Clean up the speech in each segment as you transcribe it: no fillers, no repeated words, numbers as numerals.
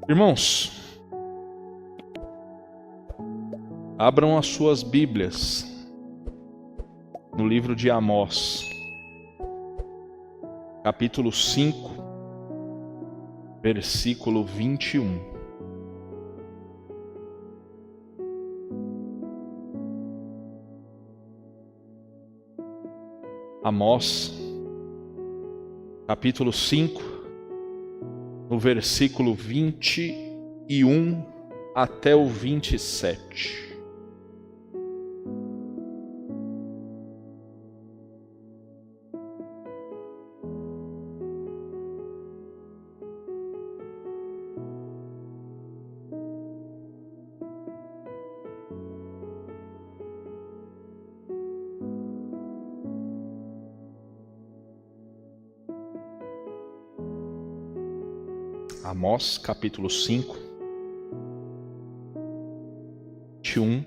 Irmãos, abram as suas Bíblias no livro de Amós, capítulo 5, versículo 21. Amós, capítulo 5, no versículo 21 até o 27. Amós, capítulo 5, 21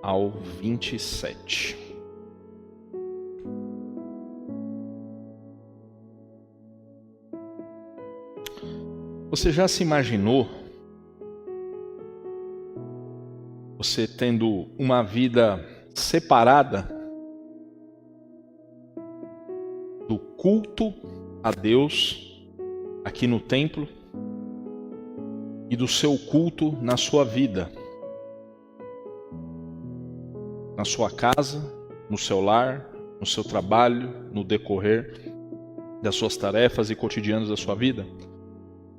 ao 27. Você já se imaginou você tendo uma vida separada do culto a Deus aqui no templo e do seu culto na sua vida, na sua casa, no seu lar, no seu trabalho, no decorrer das suas tarefas e cotidianos da sua vida?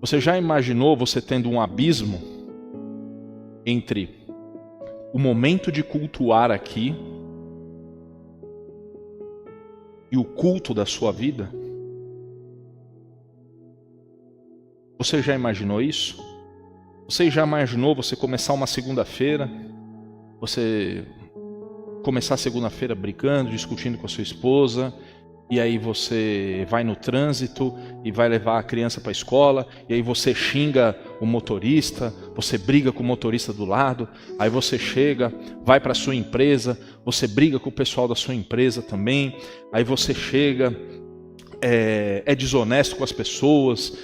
Você já imaginou você tendo um abismo entre o momento de cultuar aqui e o culto da sua vida? Você já imaginou isso? Você já imaginou você começar uma segunda-feira, você começar a segunda-feira brigando, discutindo com a sua esposa, e aí você vai no trânsito e vai levar a criança para a escola, e aí você xinga o motorista, você briga com o motorista do lado, aí você chega, vai para a sua empresa, você briga com o pessoal da sua empresa também, aí você chega, é desonesto com as pessoas,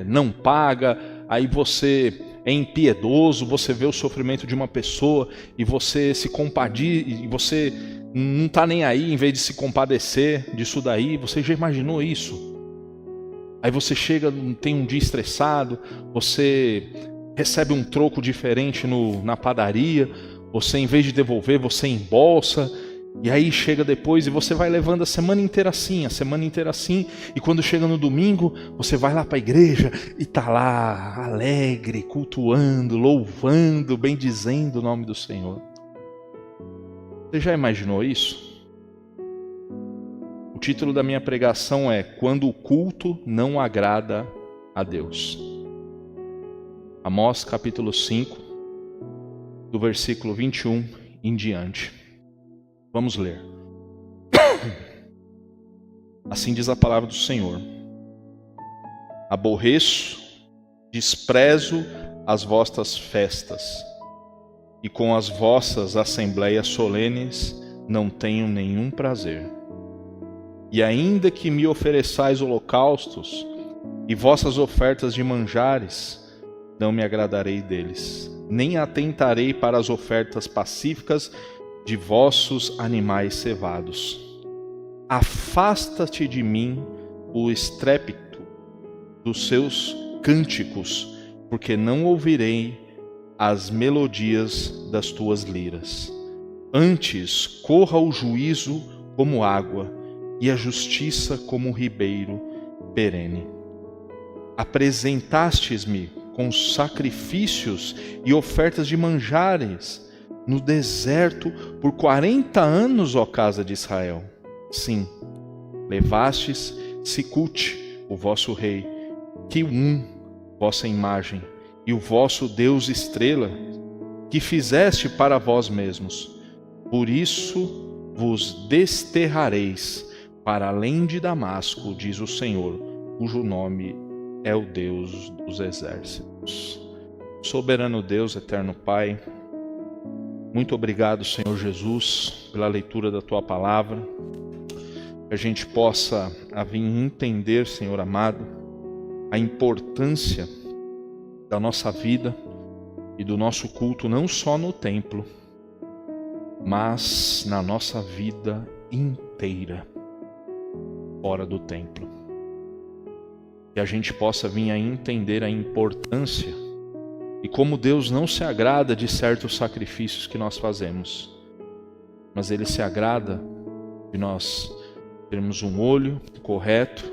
não paga, aí você é impiedoso, você vê o sofrimento de uma pessoa e você se compadece, e você não está nem aí, em vez de se compadecer disso daí. Você já imaginou isso? Aí você chega, tem um dia estressado, você recebe um troco diferente na padaria, você, em vez de devolver, você embolsa. E aí chega depois e você vai levando a semana inteira assim, e quando chega no domingo, você vai lá para a igreja e tá lá alegre, cultuando, louvando, bendizendo o nome do Senhor. Você já imaginou isso? O título da minha pregação é Quando o culto não agrada a Deus. Amós capítulo 5, do versículo 21 em diante. Vamos ler. Assim diz a palavra do Senhor: Aborreço, desprezo as vossas festas, e com as vossas assembleias solenes não tenho nenhum prazer. E ainda que me ofereçais holocaustos e vossas ofertas de manjares, não me agradarei deles, nem atentarei para as ofertas pacíficas de vossos animais cevados. Afasta-te de mim o estrépito dos seus cânticos, porque não ouvirei as melodias das tuas liras. Antes corra o juízo como água e a justiça como um ribeiro perene. Apresentastes-me com sacrifícios e ofertas de manjares no deserto por 40 anos, ó casa de Israel. Sim, levastes Sicute, o vosso rei, Quium, vossa imagem, e o vosso Deus estrela, que fizeste para vós mesmos. Por isso vos desterrareis para além de Damasco, diz o Senhor, cujo nome é o Deus dos exércitos. Soberano Deus, eterno Pai, muito obrigado, Senhor Jesus, pela leitura da Tua Palavra, que a gente possa vir entender, Senhor amado, a importância da nossa vida e do nosso culto, não só no templo, mas na nossa vida inteira, fora do templo. Que a gente possa vir a entender a importância e como Deus não se agrada de certos sacrifícios que nós fazemos, mas Ele se agrada de nós termos um olho correto,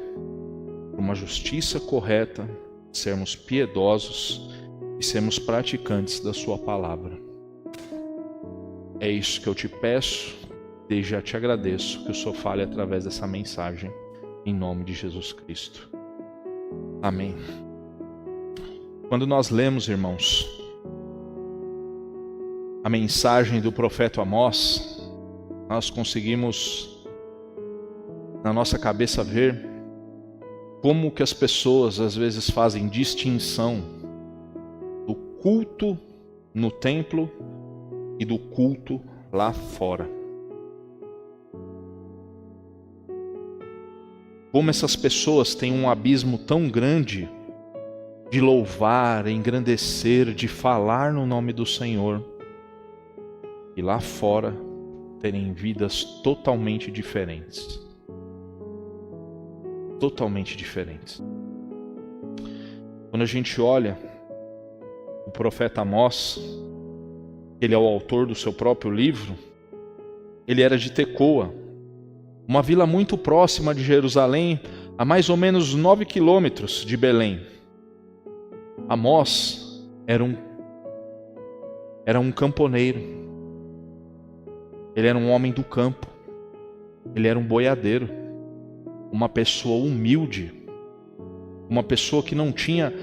uma justiça correta, sermos piedosos e sermos praticantes da Sua palavra. É isso que eu te peço, desde já te agradeço que o Senhor fale através dessa mensagem, em nome de Jesus Cristo. Amém. Quando nós lemos, irmãos, a mensagem do profeta Amós, nós conseguimos, na nossa cabeça, ver como que as pessoas às vezes fazem distinção do culto no templo e do culto lá fora. Como essas pessoas têm um abismo tão grande de louvar, engrandecer, de falar no nome do Senhor, e lá fora terem vidas totalmente diferentes. Totalmente diferentes. Quando a gente olha o profeta Amós, ele é o autor do seu próprio livro, ele era de Tecoa, uma vila muito próxima de Jerusalém, a mais ou menos 9 quilômetros de Belém. Amós era um camponeiro, ele era um homem do campo, ele era um boiadeiro, uma pessoa humilde, uma pessoa que não tinha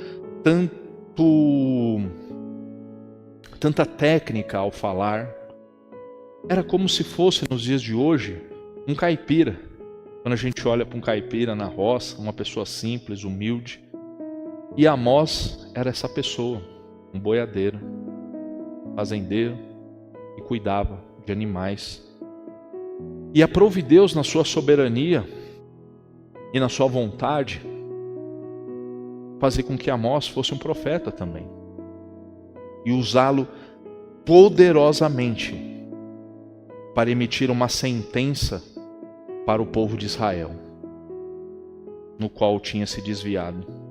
tanta técnica ao falar. Era como se fosse, nos dias de hoje, um caipira. Quando a gente olha para um caipira na roça, uma pessoa simples, humilde. E Amós era essa pessoa, um boiadeiro, fazendeiro, que cuidava de animais. E aprove Deus, na sua soberania e na sua vontade, fazer com que Amós fosse um profeta também. E usá-lo poderosamente para emitir uma sentença para o povo de Israel, no qual tinha se desviado.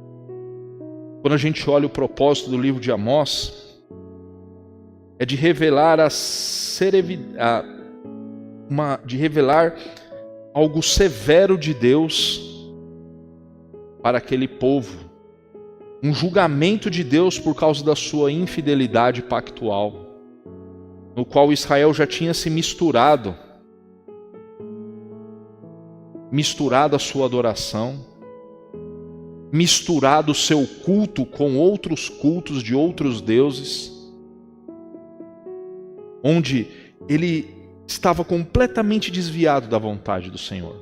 Quando a gente olha o propósito do livro de Amós, é de revelar de revelar algo severo de Deus para aquele povo, um julgamento de Deus por causa da sua infidelidade pactual, no qual Israel já tinha se misturado a sua adoração, misturado o seu culto com outros cultos de outros deuses, onde ele estava completamente desviado da vontade do Senhor.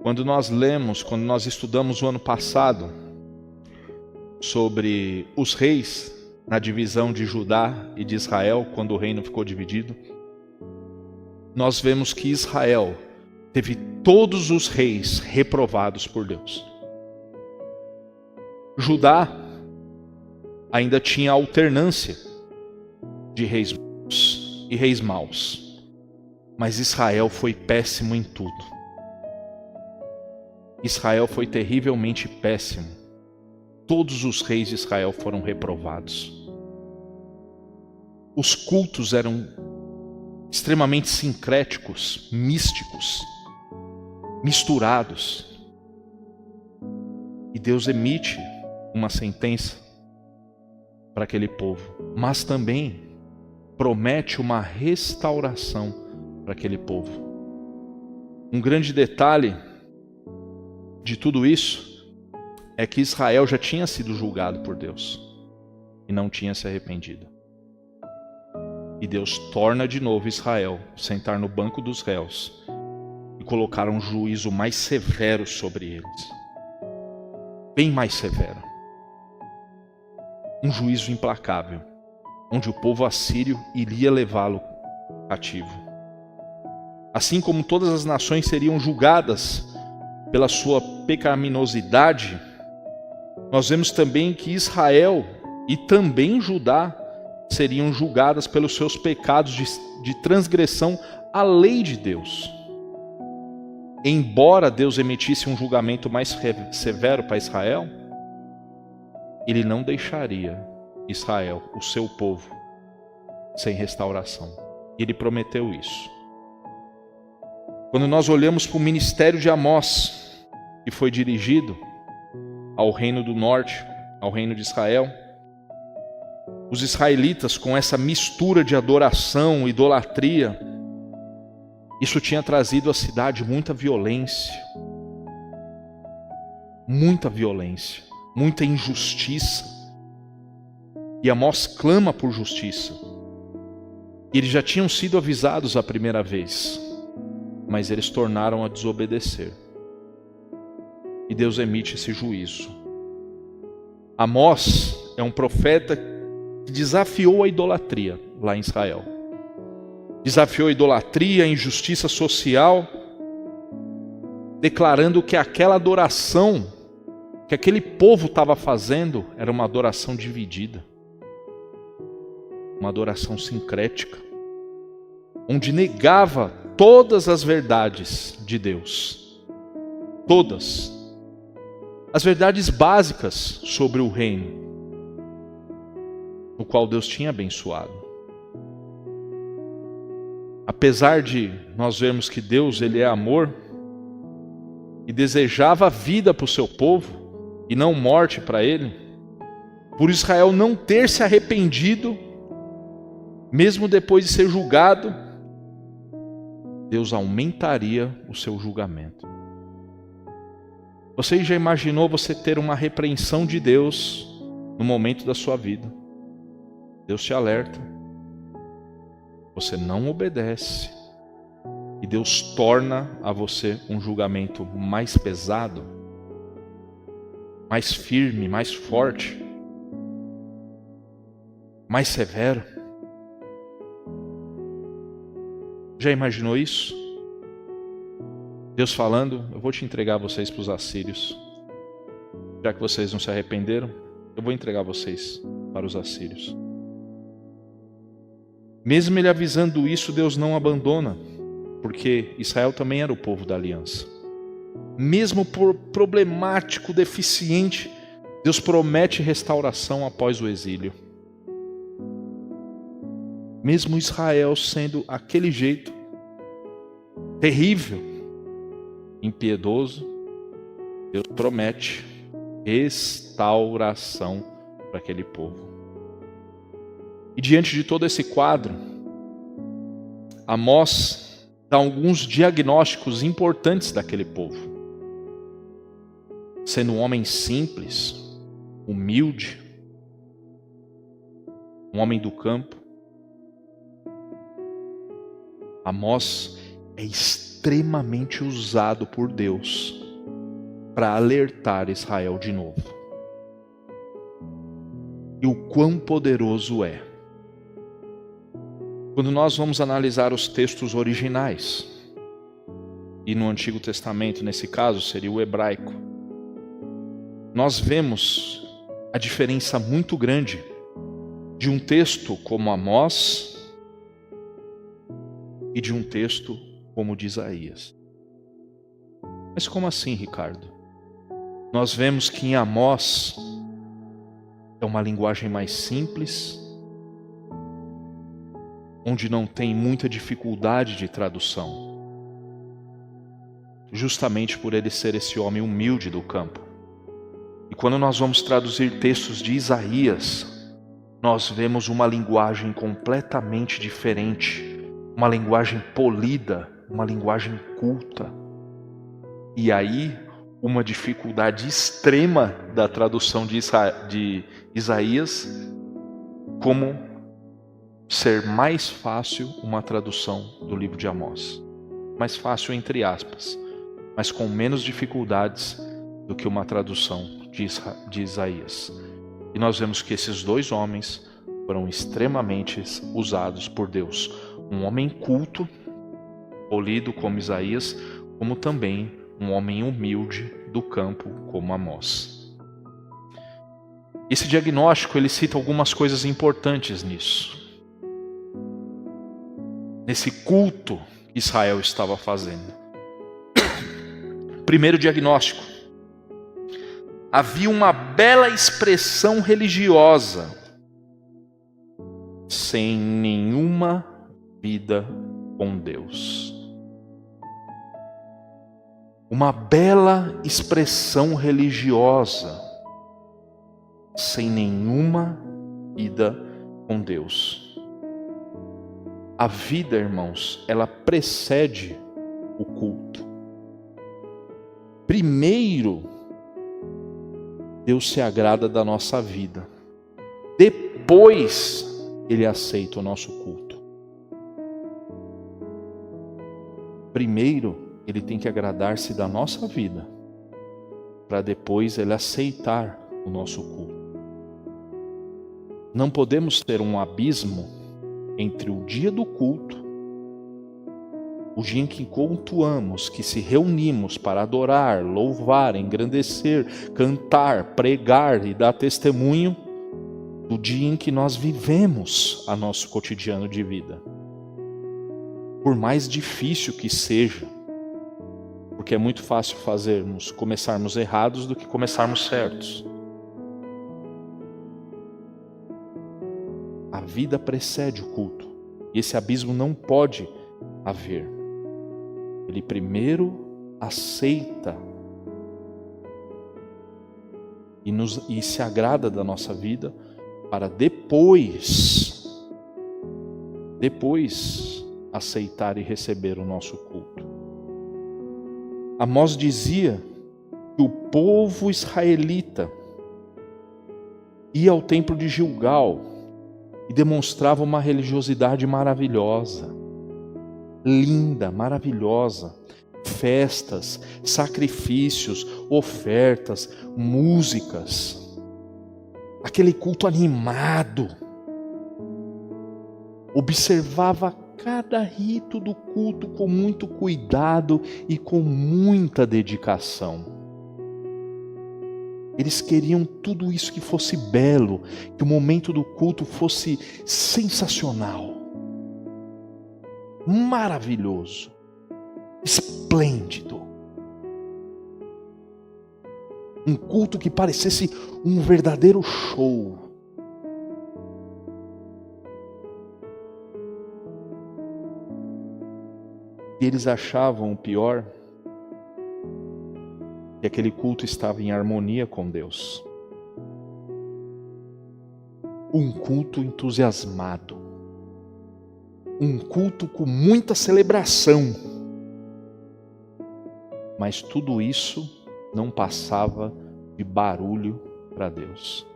Quando nós estudamos o ano passado sobre os reis na divisão de Judá e de Israel, quando o reino ficou dividido, nós vemos que Israel teve todos os reis reprovados por Deus. Judá ainda tinha alternância de reis bons e reis maus, mas Israel foi péssimo em tudo. Israel foi terrivelmente péssimo. Todos os reis de Israel foram reprovados. Os cultos eram extremamente sincréticos, místicos, misturados. E Deus emite uma sentença para aquele povo, mas também promete uma restauração para aquele povo. Um grande detalhe de tudo isso é que Israel já tinha sido julgado por Deus e não tinha se arrependido. E Deus torna de novo Israel sentar no banco dos réus e colocar um juízo mais severo sobre eles. Bem mais severo. Um juízo implacável, onde o povo assírio iria levá-lo cativo. Assim como todas as nações seriam julgadas pela sua pecaminosidade, nós vemos também que Israel e também Judá seriam julgadas pelos seus pecados de transgressão à lei de Deus. Embora Deus emitisse um julgamento mais severo para Israel, Ele não deixaria Israel, o seu povo, sem restauração. Ele prometeu isso. Quando nós olhamos para o ministério de Amós, que foi dirigido ao reino do norte, ao reino de Israel, os israelitas, com essa mistura de adoração, idolatria, isso tinha trazido à cidade muita violência, muita injustiça. E Amós clama por justiça. Eles já tinham sido avisados a primeira vez, mas eles tornaram a desobedecer. E Deus emite esse juízo. Amós é um profeta que desafiou a idolatria lá em Israel. Desafiou a idolatria, a injustiça social, declarando que aquela adoração que aquele povo estava fazendo era uma adoração dividida, uma adoração sincrética, onde negava todas as verdades de Deus, todas as verdades básicas sobre o reino, no qual Deus tinha abençoado. Apesar de nós vermos que Deus, Ele é amor, e desejava a vida para o seu povo, e não morte para ele, por Israel não ter se arrependido, mesmo depois de ser julgado, Deus aumentaria o seu julgamento. Você já imaginou você ter uma repreensão de Deus no momento da sua vida? Deus te alerta, você não obedece, e Deus torna a você um julgamento mais pesado, mais firme, mais forte, mais severo. Já imaginou isso? Deus falando, eu vou te entregar vocês para os assírios. Já que vocês não se arrependeram, eu vou entregar vocês para os assírios. Mesmo ele avisando isso, Deus não abandona, porque Israel também era o povo da aliança. Mesmo por problemático, deficiente, Deus promete restauração após o exílio. Mesmo Israel sendo aquele jeito terrível, impiedoso, Deus promete restauração para aquele povo. E diante de todo esse quadro, Amós dá alguns diagnósticos importantes daquele povo. Sendo um homem simples, humilde, um homem do campo, Amós é extremamente usado por Deus para alertar Israel de novo. E o quão poderoso é. Quando nós vamos analisar os textos originais, e no Antigo Testamento, nesse caso, seria o hebraico, nós vemos a diferença muito grande de um texto como Amós e de um texto como o de Isaías. Mas como assim, Ricardo? Nós vemos que em Amós é uma linguagem mais simples, onde não tem muita dificuldade de tradução, justamente por ele ser esse homem humilde do campo. E quando nós vamos traduzir textos de Isaías, nós vemos uma linguagem completamente diferente, uma linguagem polida, uma linguagem culta. E aí, uma dificuldade extrema da tradução de Isaías, como ser mais fácil uma tradução do livro de Amós. Mais fácil entre aspas, mas com menos dificuldades do que uma tradução de Isaías. E nós vemos que esses dois homens foram extremamente usados por Deus. Um homem culto, polido como Isaías, como também um homem humilde do campo como Amós. Esse diagnóstico, ele cita algumas coisas importantes nisso. Nesse culto que Israel estava fazendo. Primeiro diagnóstico. Havia uma bela expressão religiosa, sem nenhuma vida com Deus. Uma bela expressão religiosa, sem nenhuma vida com Deus. A vida, irmãos, ela precede o culto. Primeiro, Deus se agrada da nossa vida. Depois, Ele aceita o nosso culto. Primeiro, Ele tem que agradar-se da nossa vida, para depois Ele aceitar o nosso culto. Não podemos ter um abismo entre o dia do culto, o dia em que cultuamos, que se reunimos para adorar, louvar, engrandecer, cantar, pregar e dar testemunho, do dia em que nós vivemos a nosso cotidiano de vida. Por mais difícil que seja, porque é muito fácil começarmos errados do que começarmos certos. A vida precede o culto, e esse abismo não pode haver. Ele primeiro aceita e se agrada da nossa vida, para depois aceitar e receber o nosso culto. Amós dizia que o povo israelita ia ao templo de Gilgal e demonstrava uma religiosidade maravilhosa, linda, maravilhosa. Festas, sacrifícios, ofertas, músicas. Aquele culto animado. Observava cada rito do culto com muito cuidado e com muita dedicação. Eles queriam tudo isso que fosse belo, que o momento do culto fosse sensacional, maravilhoso, esplêndido. Um culto que parecesse um verdadeiro show. E eles achavam o pior, que aquele culto estava em harmonia com Deus. Um culto entusiasmado. Um culto com muita celebração. Mas tudo isso não passava de barulho para Deus.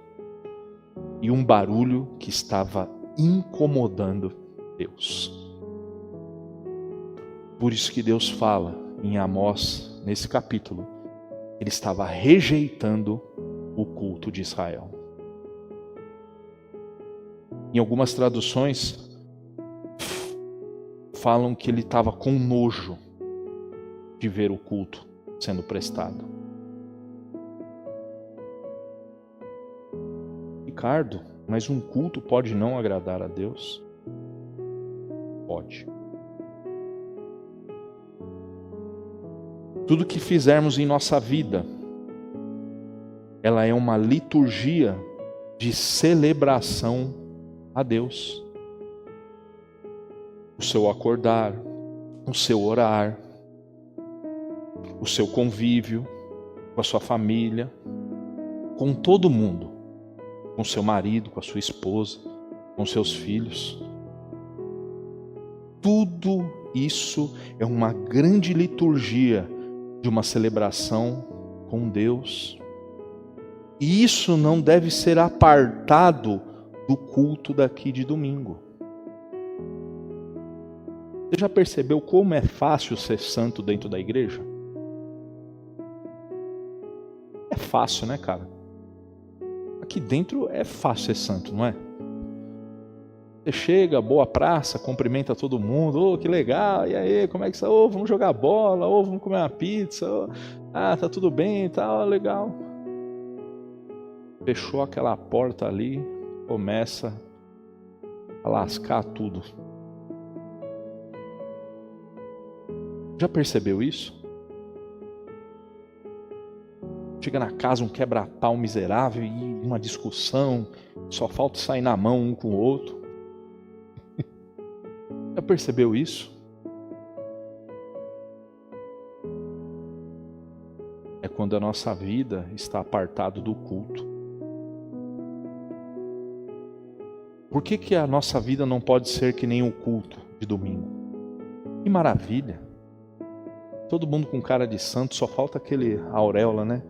E um barulho que estava incomodando Deus. Por isso que Deus fala em Amós, nesse capítulo, ele estava rejeitando o culto de Israel. Em algumas traduções, falam que ele estava com nojo de ver o culto sendo prestado. Ricardo, mas um culto pode não agradar a Deus? Pode. Tudo que fizermos em nossa vida, ela é uma liturgia de celebração a Deus. O seu acordar, o seu orar, o seu convívio com a sua família, com todo mundo, com seu marido, com a sua esposa, com seus filhos. Tudo isso é uma grande liturgia de uma celebração com Deus. E isso não deve ser apartado do culto daqui de domingo. Você já percebeu como é fácil ser santo dentro da igreja? É fácil, né, cara? Aqui dentro é fácil ser santo, não é? Você chega, boa praça, cumprimenta todo mundo, que legal, e aí, como é que está? Vamos jogar bola, vamos comer uma pizza, tá tudo bem, tá legal. fechou aquela porta ali, começa a lascar tudo. Já percebeu isso? Chega na casa um quebra-pau miserável e uma discussão, só falta sair na mão um com o outro. Já percebeu isso? É quando a nossa vida está apartada do culto. Por que a nossa vida não pode ser que nem o culto de domingo? Que maravilha! Todo mundo com cara de santo, só falta aquele auréola, né?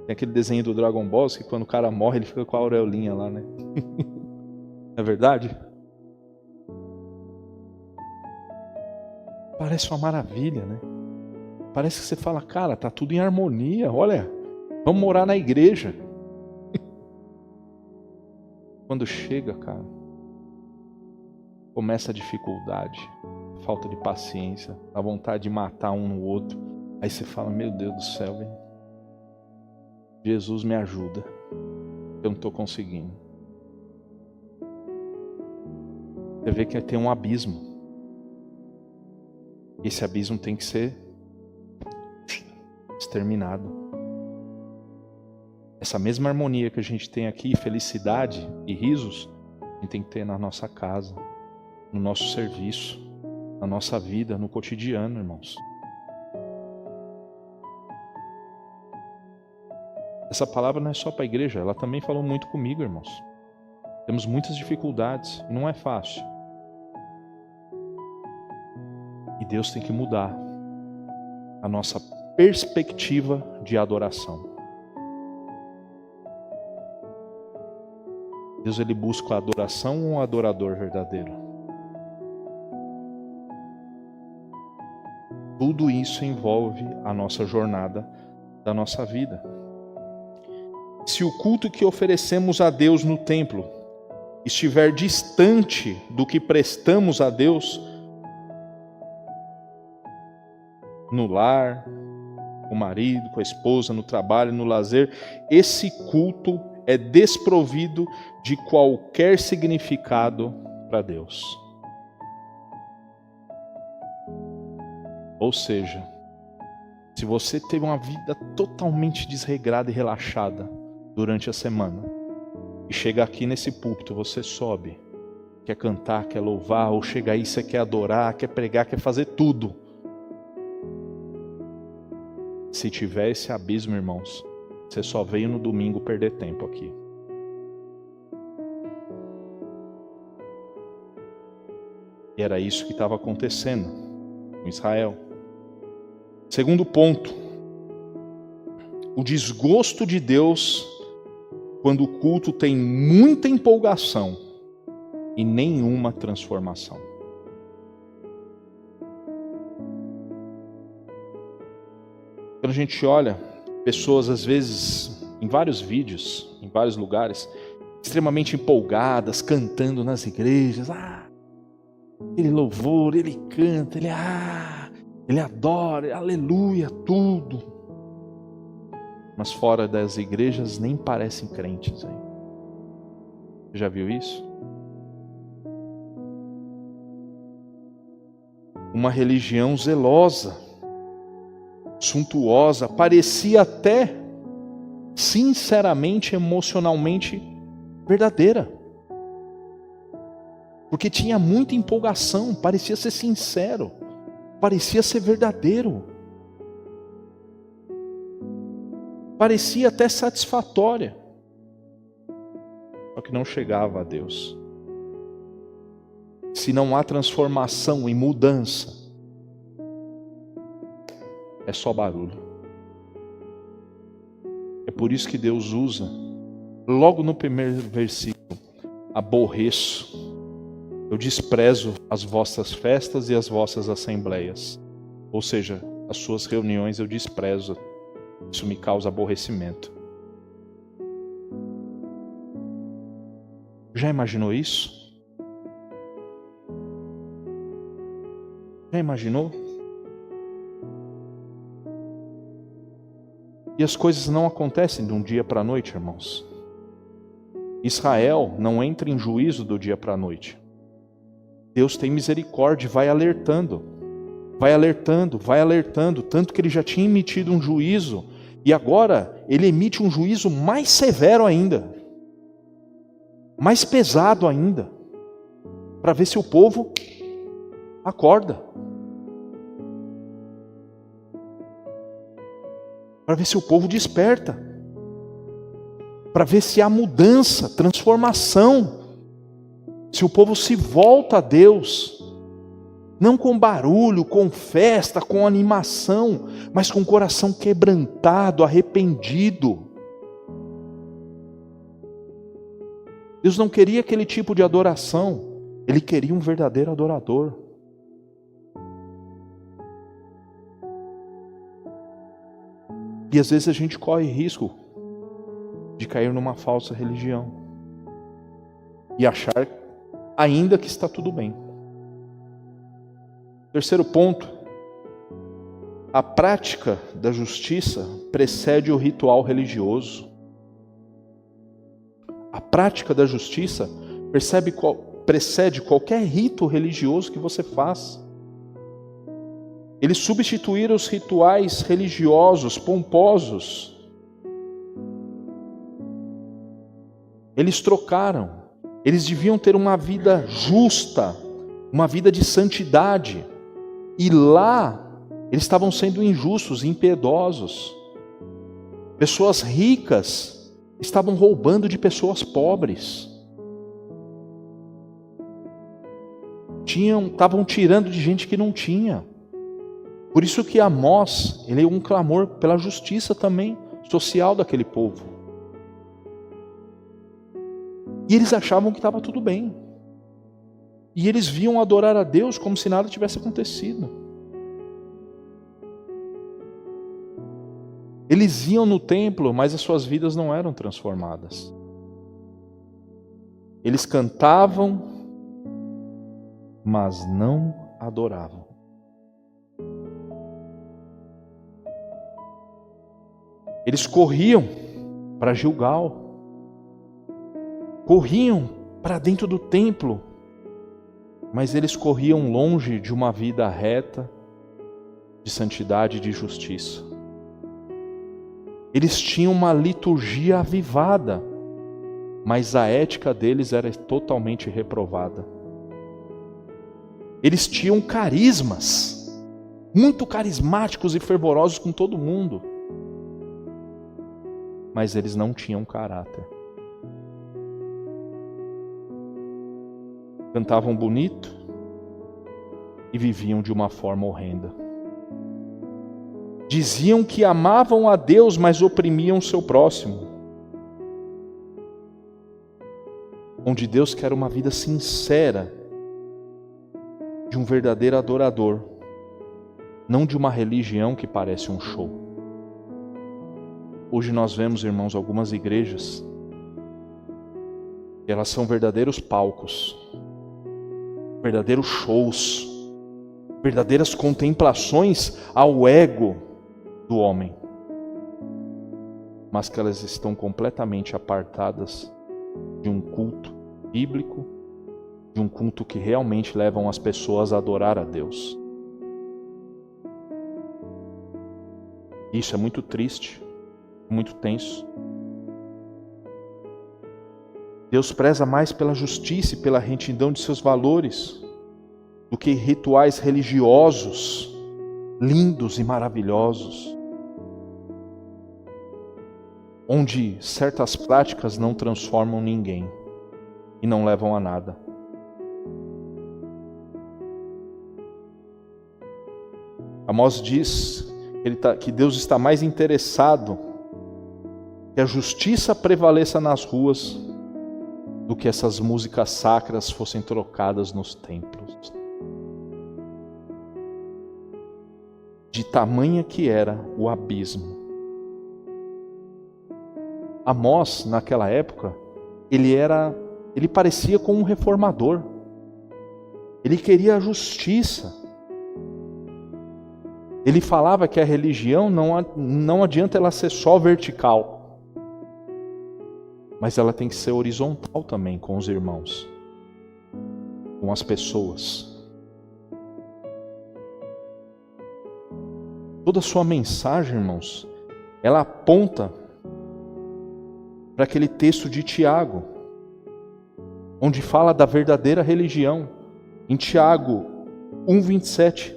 Tem aquele desenho do Dragon Ball que quando o cara morre ele fica com a aureolinha lá, né? Não é verdade? Parece uma maravilha, né? Parece que você fala, cara, tá tudo em harmonia, olha, vamos morar na igreja. Quando chega, cara, começa a dificuldade, falta de paciência, a vontade de matar um no outro. Aí você fala, meu Deus do céu, velho. Jesus me ajuda, eu não estou conseguindo. Você vê que tem um abismo. Esse abismo tem que ser exterminado. Essa mesma harmonia que a gente tem aqui, felicidade e risos, a gente tem que ter na nossa casa, no nosso serviço, na nossa vida, no cotidiano, irmãos. Essa palavra não é só para a igreja, ela também falou muito comigo, irmãos. Temos muitas dificuldades e não é fácil. E Deus tem que mudar a nossa perspectiva de adoração. Deus, ele busca a adoração ou um adorador verdadeiro? Tudo isso envolve a nossa jornada da nossa vida. Se o culto que oferecemos a Deus no templo estiver distante do que prestamos a Deus no lar, com o marido, com a esposa, no trabalho, no lazer, esse culto é desprovido de qualquer significado para Deus. Ou seja, se você teve uma vida totalmente desregrada e relaxada durante a semana, e chega aqui nesse púlpito, você sobe, quer cantar, quer louvar, ou chega aí, você quer adorar, quer pregar, quer fazer tudo. Se tiver esse abismo, irmãos, você só veio no domingo perder tempo aqui. E era isso que estava acontecendo com Israel. Segundo ponto, o desgosto de Deus quando o culto tem muita empolgação e nenhuma transformação. Quando a gente olha pessoas, às vezes, em vários vídeos, em vários lugares, extremamente empolgadas, cantando nas igrejas, ele louvor, ele canta, ele adora, aleluia, tudo. Mas fora das igrejas nem parecem crentes aí. Você já viu isso? Uma religião zelosa, suntuosa, parecia até sinceramente, emocionalmente verdadeira. Porque tinha muita empolgação, parecia ser sincero, parecia ser verdadeiro. Parecia até satisfatória. Só que não chegava a Deus. Se não há transformação e mudança, é só barulho. É por isso que Deus usa, logo no primeiro versículo, aborreço, eu desprezo as vossas festas e as vossas assembleias. Ou seja, as suas reuniões eu desprezo. Isso me causa aborrecimento. Já imaginou isso? Já imaginou? E as coisas não acontecem de um dia para a noite, irmãos. Israel não entra em juízo do dia para a noite. Deus tem misericórdia e vai alertando, tanto que ele já tinha emitido um juízo, e agora ele emite um juízo mais severo ainda, mais pesado ainda, para ver se o povo acorda, para ver se o povo desperta, para ver se há mudança, transformação, se o povo se volta a Deus, não com barulho, com festa, com animação, mas com o coração quebrantado, arrependido. Deus não queria aquele tipo de adoração, Ele queria um verdadeiro adorador. E às vezes a gente corre risco de cair numa falsa religião e achar ainda que está tudo bem. Terceiro ponto, a prática da justiça precede o ritual religioso. A prática da justiça precede qualquer rito religioso que você faz. Eles substituíram os rituais religiosos, pomposos. Eles trocaram. Eles deviam ter uma vida justa, uma vida de santidade. E lá, eles estavam sendo injustos, impiedosos. Pessoas ricas estavam roubando de pessoas pobres. Estavam tirando de gente que não tinha. Por isso que Amós, ele é um clamor pela justiça também social daquele povo. E eles achavam que estava tudo bem. E eles viam adorar a Deus como se nada tivesse acontecido. Eles iam no templo, mas as suas vidas não eram transformadas. Eles cantavam, mas não adoravam. Eles corriam para Gilgal, corriam para dentro do templo, mas eles corriam longe de uma vida reta, de santidade e de justiça. Eles tinham uma liturgia avivada, mas a ética deles era totalmente reprovada. Eles tinham carismas, muito carismáticos e fervorosos com todo mundo, mas eles não tinham caráter. Cantavam bonito e viviam de uma forma horrenda. Diziam que amavam a Deus, mas oprimiam o seu próximo. Onde Deus quer uma vida sincera de um verdadeiro adorador, não de uma religião que parece um show. Hoje nós vemos, irmãos, algumas igrejas, elas são verdadeiros palcos, verdadeiros shows, verdadeiras contemplações ao ego do homem, mas que elas estão completamente apartadas de um culto bíblico, de um culto que realmente levam as pessoas a adorar a Deus. Isso é muito triste, muito tenso. Deus preza mais pela justiça e pela retidão de seus valores do que rituais religiosos, lindos e maravilhosos, onde certas práticas não transformam ninguém e não levam a nada. Amós diz que Deus está mais interessado que a justiça prevaleça nas ruas do que essas músicas sacras fossem trocadas nos templos. De tamanha que era o abismo. Amós, naquela época, ele parecia como um reformador. Ele queria a justiça. Ele falava que a religião não adianta ela ser só vertical, mas ela tem que ser horizontal também com os irmãos, com as pessoas. Toda a sua mensagem, irmãos, ela aponta para aquele texto de Tiago, onde fala da verdadeira religião. Em Tiago 1:27,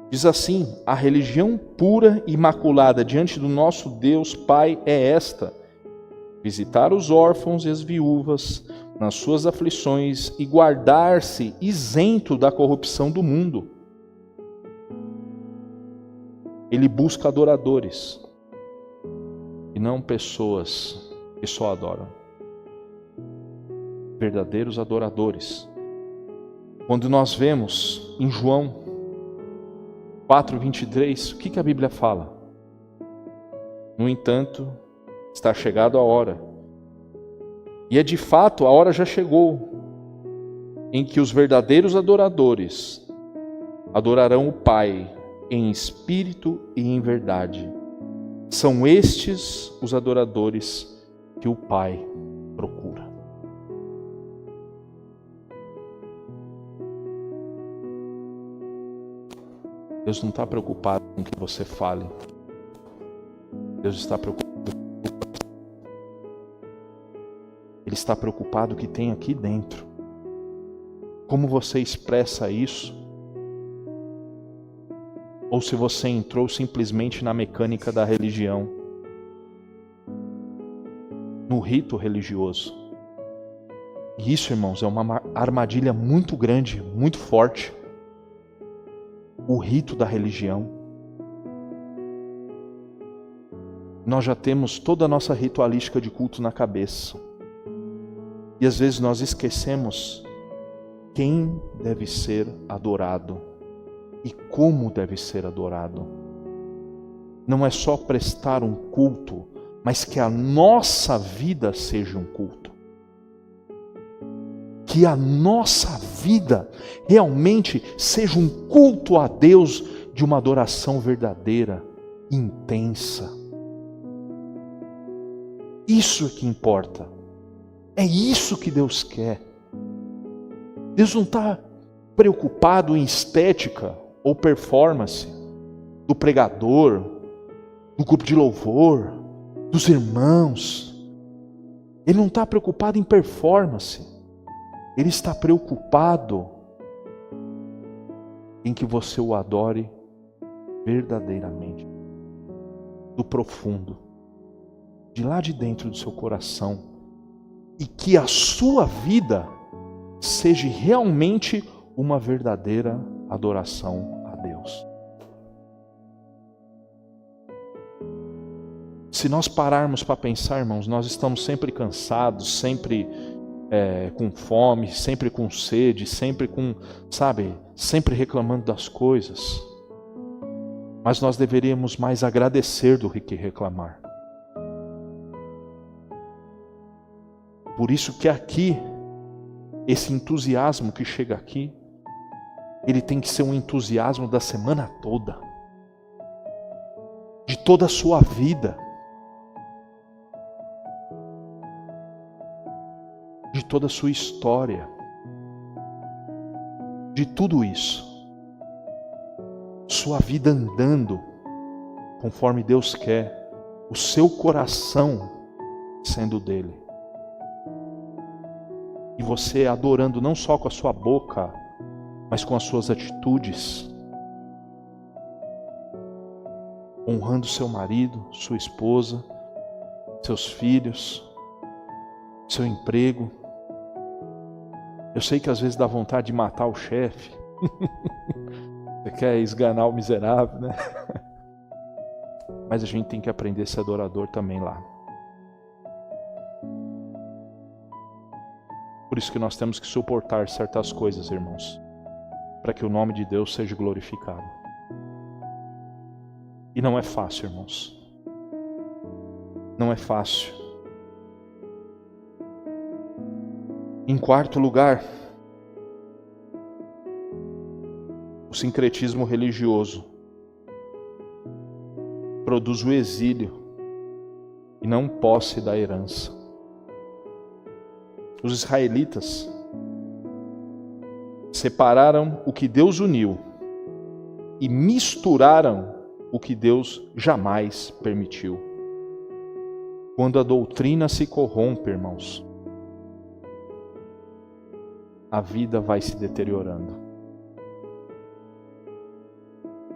diz assim: a religião pura e imaculada diante do nosso Deus Pai é esta: visitar os órfãos e as viúvas nas suas aflições e guardar-se isento da corrupção do mundo. Ele busca adoradores e não pessoas que só adoram. Verdadeiros adoradores. Quando nós vemos em João 4:23, o que a Bíblia fala? No entanto, está chegada a hora. E é de fato, a hora já chegou, em que os verdadeiros adoradores adorarão o Pai em espírito e em verdade. São estes os adoradores que o Pai procura. Deus não está preocupado com o que você fale. Deus está preocupado. Ele está preocupado com o que tem aqui dentro. Como você expressa isso? Ou se você entrou simplesmente na mecânica da religião, no rito religioso. E isso, irmãos, é uma armadilha muito grande, muito forte. O rito da religião. Nós já temos toda a nossa ritualística de culto na cabeça. E às vezes nós esquecemos quem deve ser adorado e como deve ser adorado. Não é só prestar um culto, mas que a nossa vida seja um culto. Que a nossa vida realmente seja um culto a Deus de uma adoração verdadeira, intensa. Isso é que importa. É isso que Deus quer. Deus não está preocupado em estética ou performance do pregador, do grupo de louvor, dos irmãos. Ele não está preocupado em performance. Ele está preocupado em que você o adore verdadeiramente, do profundo, de lá de dentro do seu coração, e que a sua vida seja realmente uma verdadeira adoração a Deus. Se nós pararmos para pensar, irmãos, nós estamos sempre cansados, sempre com fome, sempre com sede, sempre sempre reclamando das coisas. Mas nós deveríamos mais agradecer do que reclamar. Por isso que aqui, esse entusiasmo que chega aqui, ele tem que ser um entusiasmo da semana toda, de toda a sua vida, de toda a sua história, de tudo isso. Sua vida andando conforme Deus quer, o seu coração sendo dele. E você adorando não só com a sua boca, mas com as suas atitudes. Honrando seu marido, sua esposa, seus filhos, seu emprego. Eu sei que às vezes dá vontade de matar o chefe. Você quer esganar o miserável, né? Mas a gente tem que aprender a ser adorador também lá. Por isso que nós temos que suportar certas coisas, irmãos, para que o nome de Deus seja glorificado. E não é fácil, irmãos. Não é fácil. Em quarto lugar, o sincretismo religioso produz o exílio e não posse da herança. os israelitas separaram o que Deus uniu e misturaram o que Deus jamais permitiu. Quando a doutrina se corrompe, irmãos, a vida vai se deteriorando.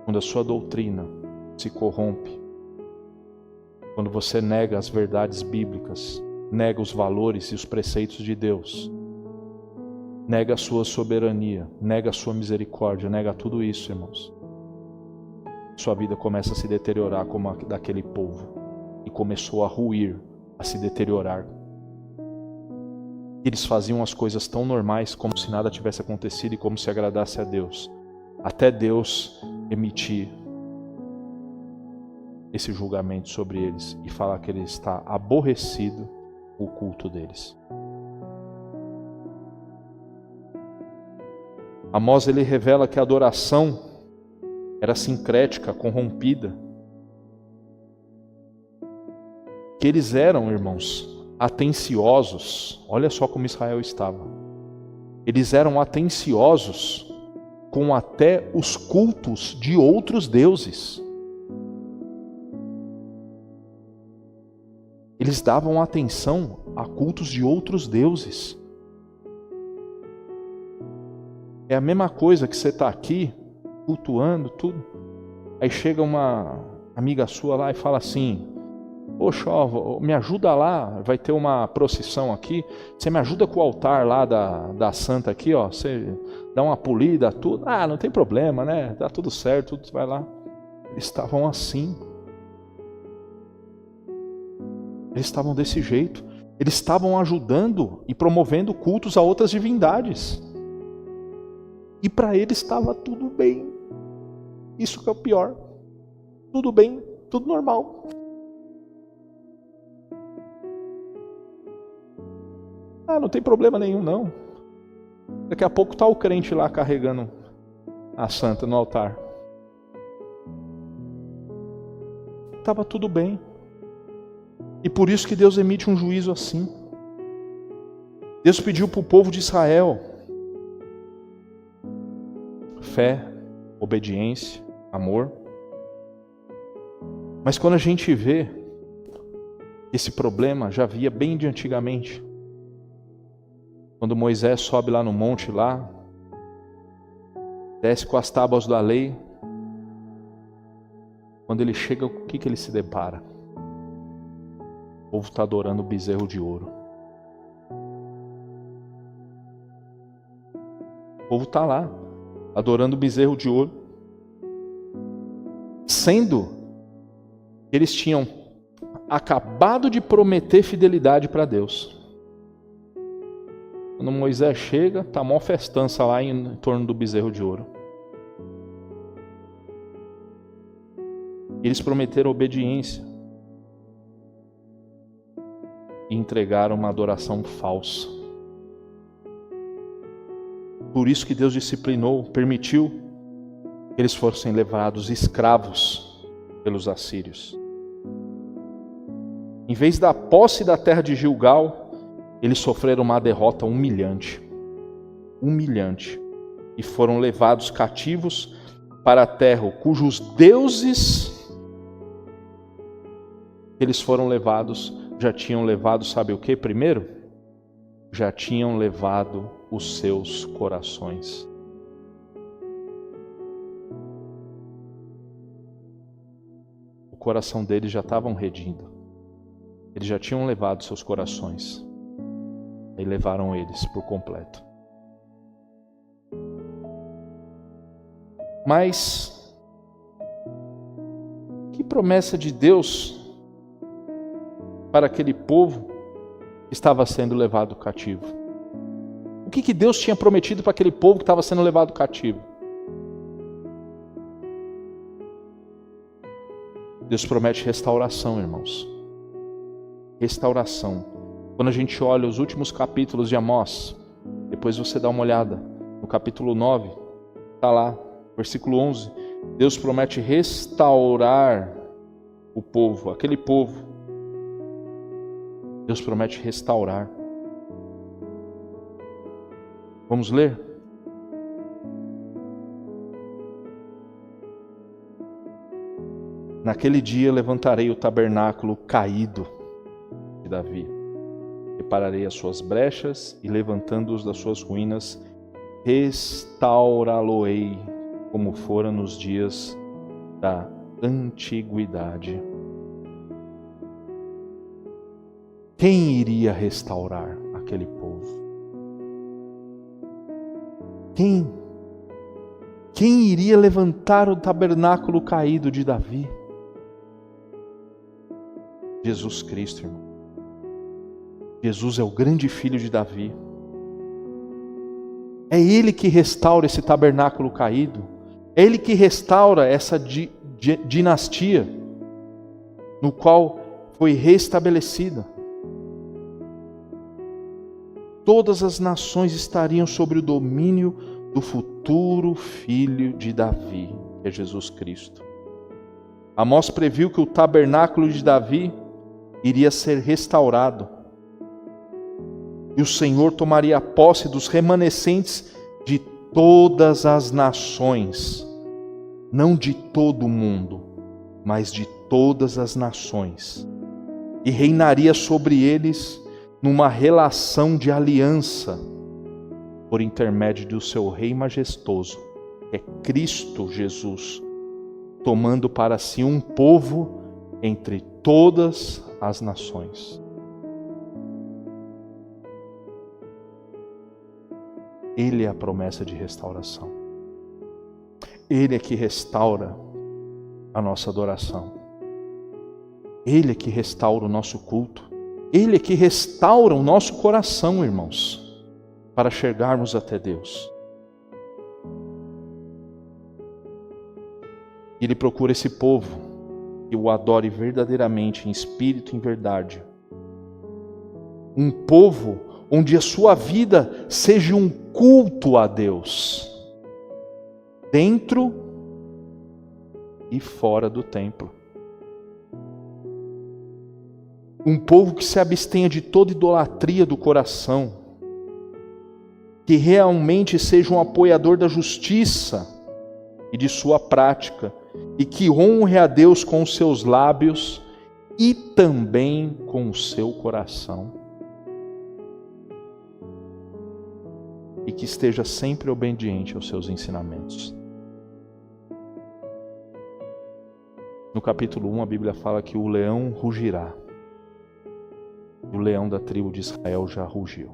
Quando a sua doutrina se corrompe, quando você nega as verdades bíblicas, nega os valores e os preceitos de Deus, nega a sua soberania, nega a sua misericórdia, nega tudo isso, irmãos, sua vida começa a se deteriorar como a daquele povo, e começou a ruir, a se deteriorar. Eles faziam as coisas tão normais, como se nada tivesse acontecido e como se agradasse a Deus, até Deus emitir esse julgamento sobre eles e falar que ele está aborrecido o culto deles. Amós, ele revela que a adoração era sincrética, corrompida. Que eles eram, irmãos, atenciosos. Olha só como Israel estava. Eles eram atenciosos com até os cultos de outros deuses. Eles davam atenção a cultos de outros deuses. É a mesma coisa que você está aqui, cultuando tudo. Aí chega uma amiga sua lá e fala assim: poxa, ó, me ajuda lá, vai ter uma procissão aqui, você me ajuda com o altar lá da santa aqui, ó, você dá uma polida, tudo. Ah, não tem problema, né? Dá tudo certo, tudo vai lá. Eles estavam assim. Eles estavam desse jeito. Eles estavam ajudando e promovendo cultos a outras divindades. E para eles estava tudo bem. Isso que é o pior. Tudo bem, tudo normal. Ah, não tem problema nenhum, não. Daqui a pouco está o crente lá carregando a santa no altar. Estava tudo bem. E por isso que Deus emite um juízo assim. Deus pediu para o povo de Israel fé, obediência, amor. Mas quando a gente vê esse problema, já via bem de antigamente. Quando Moisés sobe lá no monte lá, desce com as tábuas da lei, quando ele chega, o que ele se depara? O povo está adorando o bezerro de ouro. O povo está lá, adorando o bezerro de ouro, sendo que eles tinham acabado de prometer fidelidade para Deus. Quando Moisés chega, está mó festança lá em torno do bezerro de ouro. Eles prometeram obediência e entregaram uma adoração falsa. Por isso que Deus disciplinou, permitiu que eles fossem levados escravos pelos assírios. Em vez da posse da terra de Gilgal, eles sofreram uma derrota humilhante. E foram levados cativos para a terra cujos deuses eles foram levados, já tinham levado, sabe o que primeiro? Já tinham levado os seus corações. O coração deles já estavam redindo. Eles já tinham levado seus corações. E levaram eles por completo. Mas que promessa de Deus para aquele povo que estava sendo levado cativo? O que Deus tinha prometido para aquele povo que estava sendo levado cativo? Deus promete restauração, irmãos. Restauração. Quando a gente olha os últimos capítulos de Amós, depois você dá uma olhada no capítulo 9, está lá, versículo 11, Deus promete restaurar o povo, aquele povo. Deus promete restaurar. Vamos ler? Naquele dia levantarei o tabernáculo caído de Davi. Repararei as suas brechas e, levantando-os das suas ruínas, restaurá-lo-ei como fora nos dias da antiguidade. Quem iria restaurar aquele povo? Quem iria levantar o tabernáculo caído de Davi? Jesus Cristo, irmão. Jesus é o grande filho de Davi. É Ele que restaura esse tabernáculo caído. É Ele que restaura essa dinastia no qual foi restabelecida. Todas as nações estariam sob o domínio do futuro filho de Davi, que é Jesus Cristo. Amós previu que o tabernáculo de Davi iria ser restaurado. E o Senhor tomaria posse dos remanescentes de todas as nações. Não de todo o mundo, mas de todas as nações. E reinaria sobre eles numa relação de aliança, por intermédio do seu Rei majestoso, que é Cristo Jesus, tomando para si um povo entre todas as nações. Ele é a promessa de restauração. Ele é que restaura a nossa adoração. Ele é que restaura o nosso culto. Ele é que restaura o nosso coração, irmãos, para chegarmos até Deus. Ele procura esse povo que o adore verdadeiramente, em espírito e em verdade. Um povo onde a sua vida seja um culto a Deus, dentro e fora do templo. Um povo que se abstenha de toda idolatria do coração, que realmente seja um apoiador da justiça e de sua prática, e que honre a Deus com os seus lábios e também com o seu coração. E que esteja sempre obediente aos seus ensinamentos. No capítulo 1, a Bíblia fala que o leão rugirá. O leão da tribo de Israel já rugiu.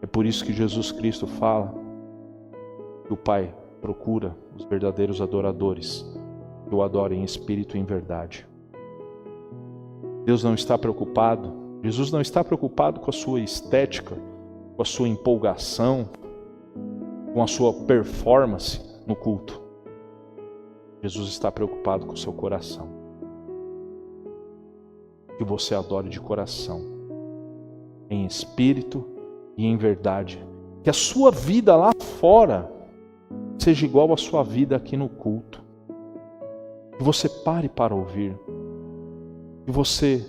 É por isso que Jesus Cristo fala que o Pai procura os verdadeiros adoradores, que o adorem em espírito e em verdade. Deus não está preocupado, Jesus não está preocupado com a sua estética, com a sua empolgação, com a sua performance no culto. Jesus está preocupado com o seu coração. Que você adore de coração, em espírito e em verdade. Que a sua vida lá fora seja igual à sua vida aqui no culto. Que você pare para ouvir. Que você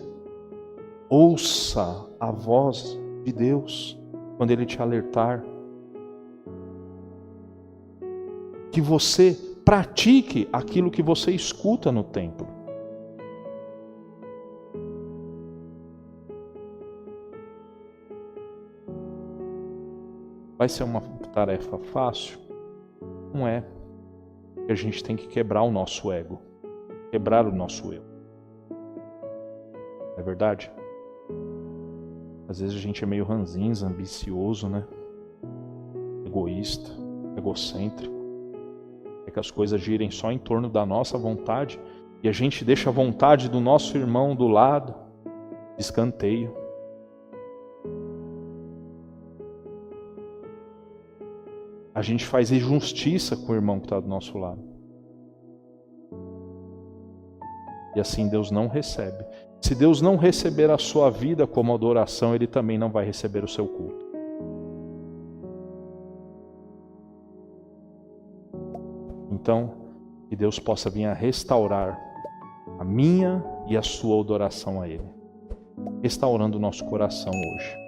ouça a voz de Deus quando Ele te alertar. Que você pratique aquilo que você escuta no templo. Vai ser uma tarefa fácil? Não é. A gente tem que quebrar o nosso ego, quebrar o nosso eu. Não é verdade? Às vezes a gente é meio ranzinza, ambicioso, né? Egoísta, egocêntrico. É que as coisas girem só em torno da nossa vontade e a gente deixa a vontade do nosso irmão do lado de escanteio. A gente faz injustiça com o irmão que está do nosso lado. E assim Deus não recebe. Se Deus não receber a sua vida como adoração, Ele também não vai receber o seu culto. Então, que Deus possa vir a restaurar a minha e a sua adoração a Ele. restaurando o nosso coração hoje.